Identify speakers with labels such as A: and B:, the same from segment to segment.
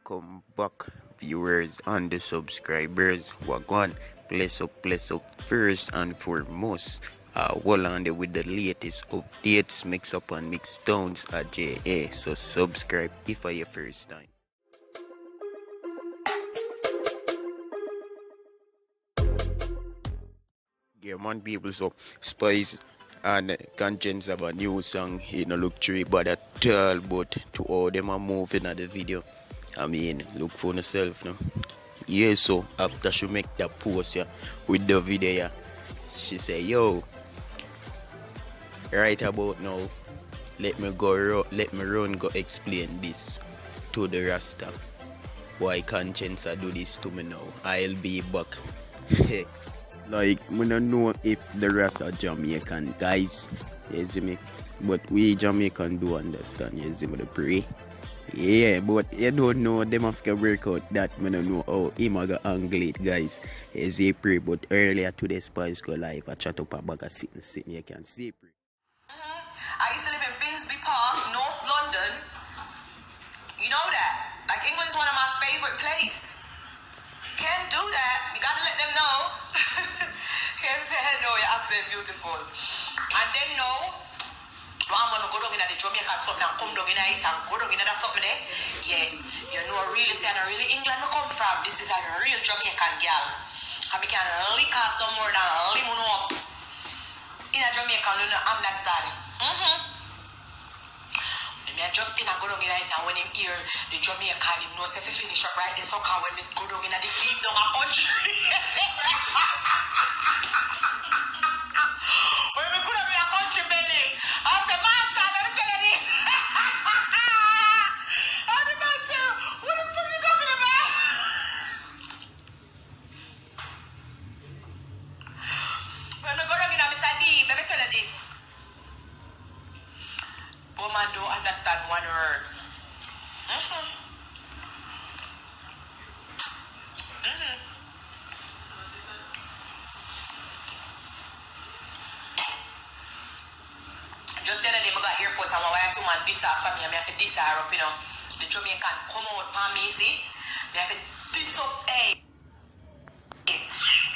A: Welcome back, viewers and the subscribers. Wagwan, bless up first and foremost. Wull on there with the latest updates, mix up and mix downs at JA. So subscribe if for your first time. Yeah, man, people, so Spice and Konshens have a new song. He no look tree bad at all, but to all them are moving at the video. I mean, look for yourself now. Yeah, so after she make that post with the video, she say, yo, right about now, let me run go explain this to the Rasta. Why Konshens do this to me now? I'll be back. Like, we don't know if the rest are Jamaican guys, you see me? But we Jamaican do understand, you see me, the pray. Yeah, but you don't know, them have to work out that. I don't know how him a go angle it, guys. You see pray, but earlier today Spice go live, I chat up a bag of sitting, you can see pray.
B: I used to live in Finsbury Park, North London. You know that. Like, England's one of my favorite places. Can't do that. You gotta let them know. Can't say, no, your accent beautiful. And then no, I'm gonna go down in the Jamaican something and come down in it and go down in that something there. Yeah, you know, really saying, really England I come from. This is a real Jamaican girl. And we can lick her somewhere and limon up. In a Jamaican, you don't understand. Me and Justin and go down in it, and when him hear the Jamaican, him knows if he finish up right the soccer when we go down in the deep down a country. When we go down in a country, belly, I say, Master, let me tell you this. And the man say, what the fuck you talking about? When we go down in a Mr. D, let me tell you this. Woman don't understand one word. Just the other day, I got airports and I want to man diss her for me. I have to diss her up, you know. The Jamaican come out for me, see? I have to diss up, hey.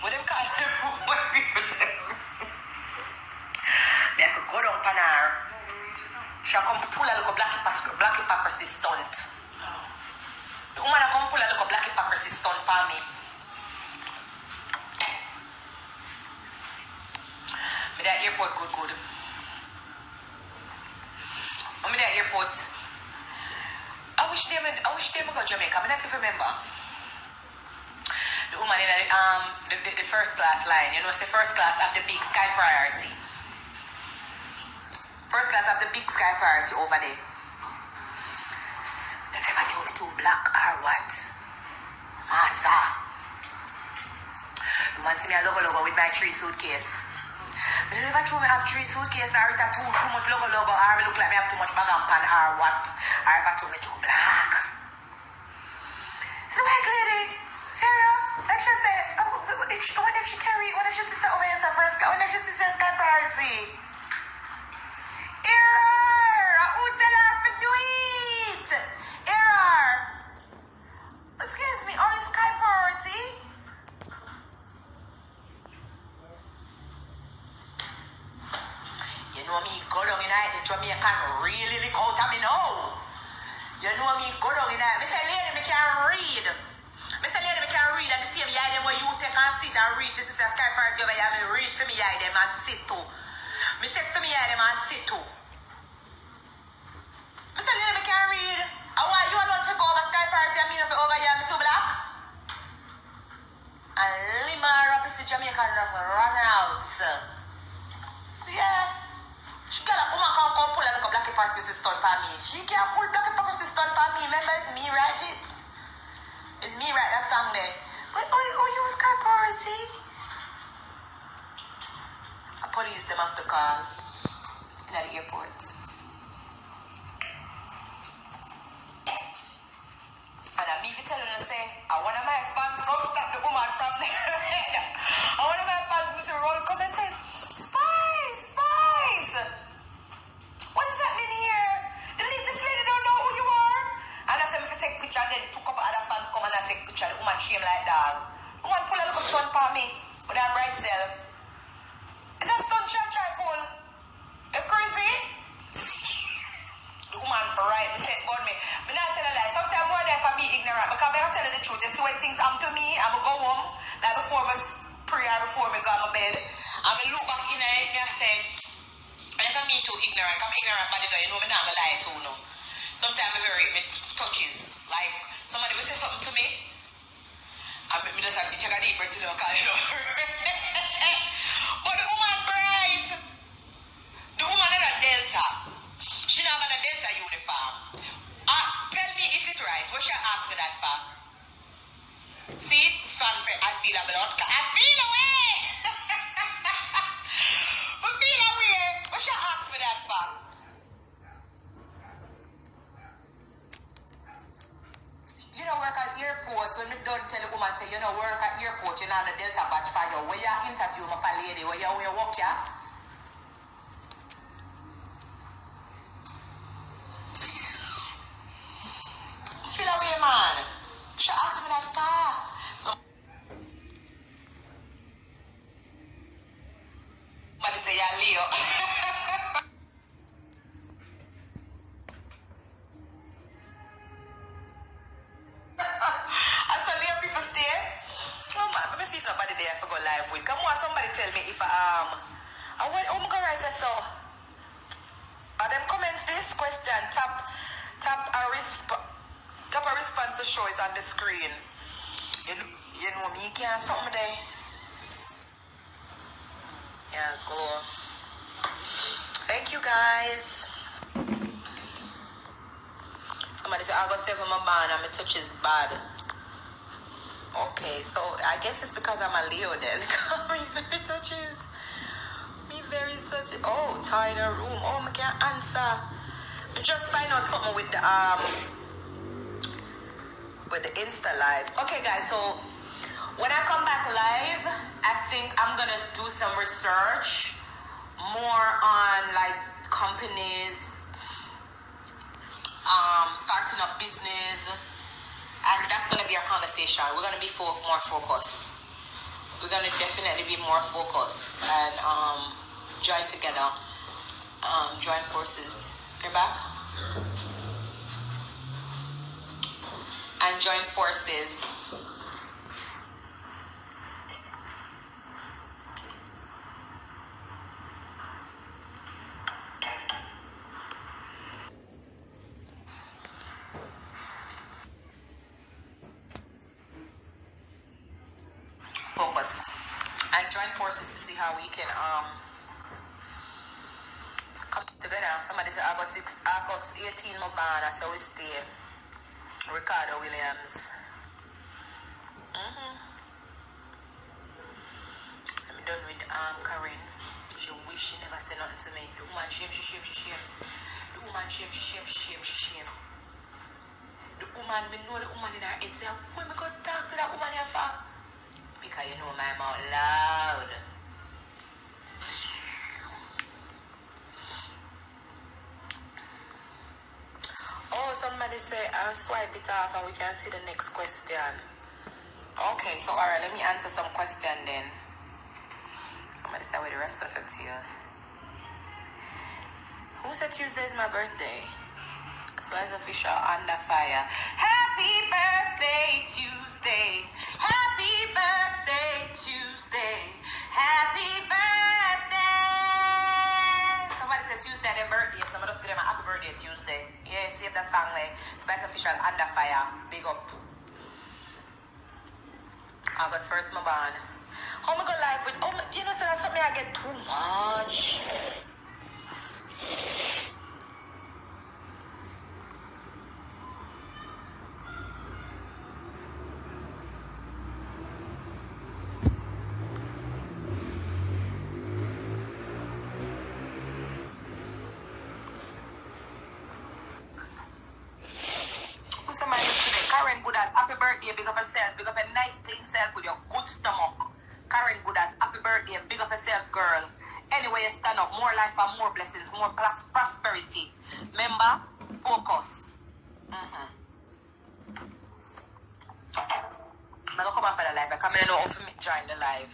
B: What them call them? What people I have to go down on her. She come pull a little black hypocrisy stunt. The woman come pull a little black hypocrisy stunt for me. Me that airport good. I'm that airport. I wish them go Jamaica. I not remember. The woman in the first class line. You know, it's the first class of the big sky priority. First class of the big sky priority over there. They never show me too black or what? Massa. You want to see me a logo with my 3 suitcase. They never show me have 3 suitcase or it have too much logo or I look like me have too much bag and pan or what? Or if I show me too black. So white lady, Sarah, like she said, what if she carry, what if she sits over here as first, what if she sits as sky priority? Error! Who tell her to do it? Error! Excuse me, on sky priority? You know me, go down in the Jamaican really lick out of me now. You know me, go down in there. Me say, lady, me can't read. Me say, lady, me can't read. And the same yai them where you take and sit and read. This is a sky priority over here. Me read for me yai them and sit too. Me take for me yai them and sit too. Me say, lady, me can't read. I want you alone to go over sky priority and me not over here. Me too black. And Lima Rapid Jamaican run out. Yeah. She got a woman come pull a look black hypocrisy stunt for me. She can't pull black hypocrisy stunt for me. Remember, it's me write it. It's me write that song there. But you sky priority? A police them have to call in the airport. And I'm even telling her, say, one of my fans come stop the woman from there. And one of my fans, Mr. Roll, come and say, Spice! What is happening here? This lady don't know who you are. And I said, if you take a picture and then took up other fans come and take picture. The woman shame like dog. The woman pull a little stunt for me with her bright self. It's a stunt try pull. You crazy? The woman bright, me said about me. Me not tell her lie. Sometimes more there for be ignorant. Because I tell her the truth. You see when things happen to me, I'm going to go home. Like before I pray or before I go to my bed. I'm going to look back in it and I say, and if I'm me too ignorant, I'm ignorant but you know me not going to lie too, no. Sometimes me touches. Like, somebody will say something to me. I just have to check a deep breath, you know. But the woman bright. The woman in a Delta. She not got a Delta uniform. Tell me if it's right. What she ask me that for? See, fanfare, I feel a blood. I feel away. I feel away. What she ask me that for? You know, work at airport. When me done tell the woman, say, you know, work at airport, you know, the Delta batch for you. When you interview me for lady, where you work, yeah? Feel away, man. She asked me that far. So, somebody say, yeah, Leo. I saw Leo people stay. Oh, man, let me see if nobody there I go live with. Come on, somebody tell me if I went, oh my God, right, I saw. Them comments this question, tap a response to show it on the screen. You know me, you can't something there. Yeah, go. Thank you guys. Somebody said August 7 my band and my touch is bad. Okay, so I guess it's because I'm a Leo then. Me very touches. Me very touches. Oh, tied a room. Oh, I can't answer. Just find out something with the Insta live. Okay guys, so when I come back live, I think I'm gonna do some research more on like companies starting up business, and that's gonna be our conversation. We're gonna be more focused. We're gonna definitely be more focused and join together, join forces. You're back? And join forces. Focus. And join forces to see how we can come together. Somebody said August 18 my band, so we stay. Ricardo Williams. I'm done with Karen. She wish she never said nothing to me. The woman shame. The woman shame. The woman, me know the woman in her head say, when we go talk to that woman here for? Because you know my mouth loud. Oh, somebody say, swipe it off and we can see the next question. Okay, so alright, let me answer some question then. Somebody say, where the rest of us here. Who said Tuesday is my birthday? So it's official, under fire. Happy birthday, Tuesday. Happy birthday, Tuesday. Happy birthday. Somebody said Tuesday their birthday, so I'm just give them a happy birthday Tuesday. Yeah, save that song like Spice Official Under Fire. Big up. August 1st, my band. How am I go live with you know, so that's something I get too much. Happy birthday, big up yourself, big up a nice clean self with your good stomach. Karen Goodas, happy birthday, big up yourself, girl. Anyway, you stand up, more life and more blessings, more prosperity. Remember, focus. come off of the live. I come in and know how to join the live.